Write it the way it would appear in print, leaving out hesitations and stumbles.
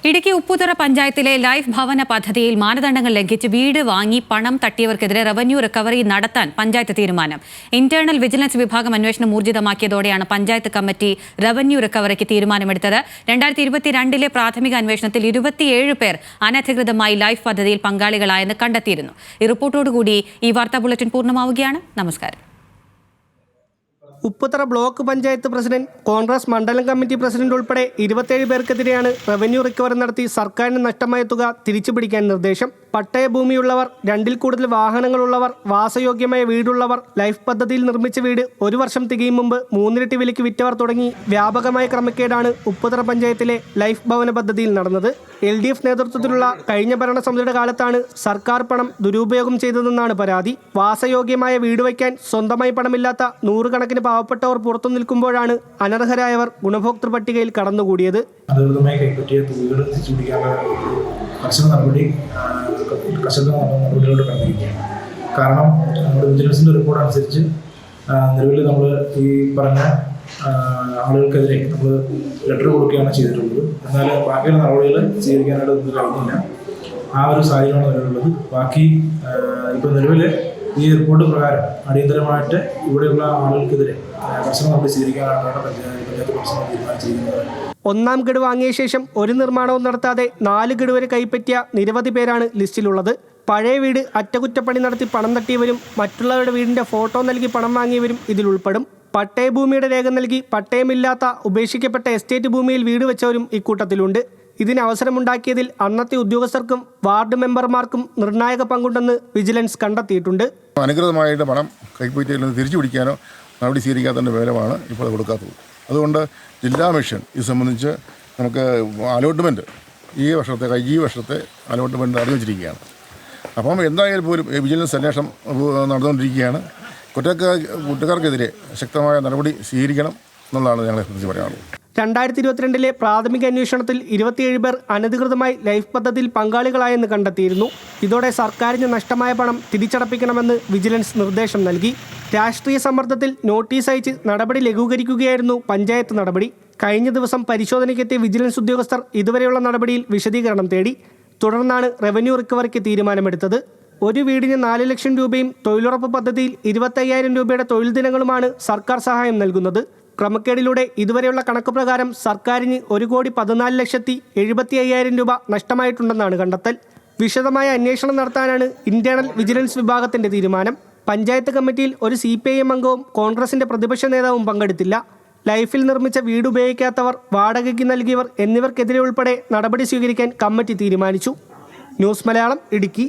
ഇടുക്കി ഉപ്പുതറ പഞ്ചായത്തിലെ ലൈഫ് ഭവന പദ്ധതിയിൽ മാനദണ്ഡങ്ങൾ ലംഘിച്ച് വീട് വാങ്ങി പണം തട്ടിയവർക്കെതിരെ റവന്യൂ റിക്കവറി നടത്താൻ പഞ്ചായത്ത് തീരുമാനം. ഇന്റേണൽ വിജിലൻസ് വിഭാഗം അന്വേഷണം ഊർജിതമാക്കിയതോടെയാണ് പഞ്ചായത്ത് കമ്മിറ്റി റവന്യൂ റിക്കവറിക്ക് തീരുമാനമെടുത്തത്. 2022 പ്രാഥമിക അന്വേഷണത്തിൽ 27 പേർ അനധികൃതമായി ലൈഫ് പദ്ധതിയിൽ പങ്കാളികളായെന്ന് കണ്ടെത്തിയിരുന്നു. ഈ റിപ്പോർട്ടോടുകൂടി ഈ വാർത്താ ബുള്ളറ്റിൻ പൂർണ്ണമാവുകയാണ്. നമസ്കാരം. ഉപ്പുതറ ബ്ലോക്ക് പഞ്ചായത്ത് പ്രസിഡന്റ്, കോൺഗ്രസ് മണ്ഡലം കമ്മിറ്റി പ്രസിഡന്റ് ഉൾപ്പെടെ 27 പേർക്കെതിരെയാണ് റവന്യൂ റിക്കവറി നടത്തി സർക്കാരിന് നഷ്ടമായ തുക തിരിച്ചുപിടിക്കാൻ നിർദ്ദേശം. പട്ടയ ഭൂമിയുള്ളവർ, 2-ൽ കൂടുതൽ വാഹനങ്ങളുള്ളവർ, വാസയോഗ്യമായ വീടുള്ളവർ, ലൈഫ് പദ്ധതിയിൽ നിർമ്മിച്ച വീട് 1 വർഷം തികയും മുമ്പ് 3 ഇരട്ടി വിലയ്ക്ക് വിറ്റവർ തുടങ്ങി വ്യാപകമായ ക്രമക്കേടാണ് ഉപ്പുതറ പഞ്ചായത്തിലെ ലൈഫ് ഭവന പദ്ധതിയിൽ നടന്നത്. LDF നേതൃത്വത്തിലുള്ള കഴിഞ്ഞ ഭരണസമിതിയുടെ കാലത്താണ് സർക്കാർ പണം ദുരുപയോഗം ചെയ്തതെന്നാണ് പരാതി. വാസയോഗ്യമായ വീട് വയ്ക്കാൻ സ്വന്തമായി പണമില്ലാത്ത നൂറുകണക്കിന് പാവപ്പെട്ടവർ പുറത്തു നിൽക്കുമ്പോഴാണ് അനർഹരായവർ ഗുണഭോക്തൃ പട്ടികയിൽ കടന്നുകൂടിയത്. നടപടിയിലോട്ട് കടന്നിരിക്കുകയാണ്. കാരണം നമ്മുടെ വിജിലൻസിൻ്റെ റിപ്പോർട്ട് അനുസരിച്ച് നിലവിൽ നമ്മൾ ഈ പറഞ്ഞ ആളുകൾക്കെതിരെ നമ്മൾ ലെറ്റർ കൊടുക്കുകയാണ് ചെയ്തിട്ടുള്ളത്. എന്നാൽ ബാക്കിയുള്ള നടപടികൾ സ്വീകരിക്കാനായിട്ട് നമുക്ക് കഴിഞ്ഞില്ല. ആ ഒരു സാഹചര്യമാണ് നിലവിലുള്ളത്. ബാക്കി ഇപ്പോൾ നിലവിൽ ഈ റിപ്പോർട്ട് പ്രകാരം അടിയന്തരമായിട്ട് ഇവിടെയുള്ള ആളുകൾക്കെതിരെ കർശന നടപടി സ്വീകരിക്കാനായിട്ടാണ് പഞ്ചായത്ത് പ്രസിഡന്റ് തീരുമാനിച്ചിരിക്കുന്നത്. 1-ാം ഗഡു വാങ്ങിയ ശേഷം ഒരു നിർമ്മാണവും നടത്താതെ 4 ഗഡു വരെ കൈപ്പറ്റിയ നിരവധി പേരാണ് ലിസ്റ്റിലുള്ളത്. പഴയ വീട് അറ്റകുറ്റപ്പണി നടത്തി പണം തട്ടിയവരും മറ്റുള്ളവരുടെ വീടിൻ്റെ ഫോട്ടോ നൽകി പണം വാങ്ങിയവരും ഇതിൽ ഉൾപ്പെടും. പട്ടയഭൂമിയുടെ രേഖ നൽകി പട്ടയമില്ലാത്ത ഉപേക്ഷിക്കപ്പെട്ട എസ്റ്റേറ്റ് ഭൂമിയിൽ വീട് വെച്ചവരും ഇക്കൂട്ടത്തിലുണ്ട്. ഇതിന് അവസരമുണ്ടാക്കിയതിൽ അന്നത്തെ ഉദ്യോഗസ്ഥർക്കും വാർഡ് മെമ്പർമാർക്കും നിർണായക പങ്കുണ്ടെന്ന് വിജിലൻസ് കണ്ടെത്തിയിട്ടുണ്ട്. അനധികൃതമായിട്ട് പണം കൈപ്പറ്റിയിൽ നിന്ന് തിരിച്ചു പിടിക്കാനോ നടപടി സ്വീകരിക്കാത്തതിൻ്റെ വിവരമാണ് ഇപ്പോൾ കൊടുക്കാത്തത്. അതുകൊണ്ട് ജില്ലാ മിഷൻ ഇത് സംബന്ധിച്ച് നമുക്ക് അലോട്ട്മെൻറ്റ് ഈ വർഷത്തെ അലോട്ട്മെൻറ്റ് അറിഞ്ഞു വെച്ചിരിക്കുകയാണ്. അപ്പം എന്തായാലും പോലും വിജിലൻസ് അന്വേഷണം നടന്നുകൊണ്ടിരിക്കുകയാണ്. കുറ്റക്കാർക്കെതിരെ ശക്തമായ നടപടി സ്വീകരിക്കണം എന്നുള്ളതാണ് ഞങ്ങളെ സംബന്ധിച്ച് പറയാനുള്ളത്. 2022 പ്രാഥമിക അന്വേഷണത്തിൽ 27 പേർ അനധികൃതമായി ലൈഫ് പദ്ധതിയിൽ പങ്കാളികളായെന്ന് കണ്ടെത്തിയിരുന്നു. ഇതോടെ സർക്കാരിന് നഷ്ടമായ പണം തിരിച്ചടപ്പിക്കണമെന്ന് വിജിലൻസ് നിർദ്ദേശം നൽകി. രാഷ്ട്രീയ സമ്മർദ്ദത്തിൽ നോട്ടീസ് അയച്ച് നടപടി ലഘൂകരിക്കുകയായിരുന്നു പഞ്ചായത്ത് നടപടി. കഴിഞ്ഞ ദിവസം പരിശോധനയ്ക്കെത്തിയ വിജിലൻസ് ഉദ്യോഗസ്ഥർ ഇതുവരെയുള്ള നടപടിയിൽ വിശദീകരണം തേടി. തുടർന്നാണ് റവന്യൂ റിക്കവറിക്ക് തീരുമാനമെടുത്തത്. ഒരു വീടിന് 4 ലക്ഷം രൂപയും തൊഴിലുറപ്പ് പദ്ധതിയിൽ 25,000 രൂപയുടെ തൊഴിൽ ദിനങ്ങളുമാണ് സർക്കാർ സഹായം നൽകുന്നത്. ക്രമക്കേടിലൂടെ ഇതുവരെയുള്ള കണക്ക് പ്രകാരം സർക്കാരിന് 1,14,75,000 രൂപ നഷ്ടമായിട്ടുണ്ടെന്നാണ് കണ്ടെത്തൽ. വിശദമായ അന്വേഷണം നടത്താനാണ് ഇന്റേണൽ വിജിലൻസ് വിഭാഗത്തിന്റെ തീരുമാനം. പഞ്ചായത്ത് കമ്മിറ്റിയിൽ ഒരു CPIM അംഗവും കോൺഗ്രസിന്റെ പ്രതിപക്ഷ നേതാവും പങ്കെടുത്തില്ല. ലൈഫിൽ നിർമ്മിച്ച വീട് ഉപയോഗിക്കാത്തവർ, വാടകയ്ക്ക് നൽകിയവർ എന്നിവർക്കെതിരെ ഉൾപ്പെടെ നടപടി സ്വീകരിക്കാൻ കമ്മിറ്റി തീരുമാനിച്ചു. ന്യൂസ് മലയാളം, ഇടുക്കി.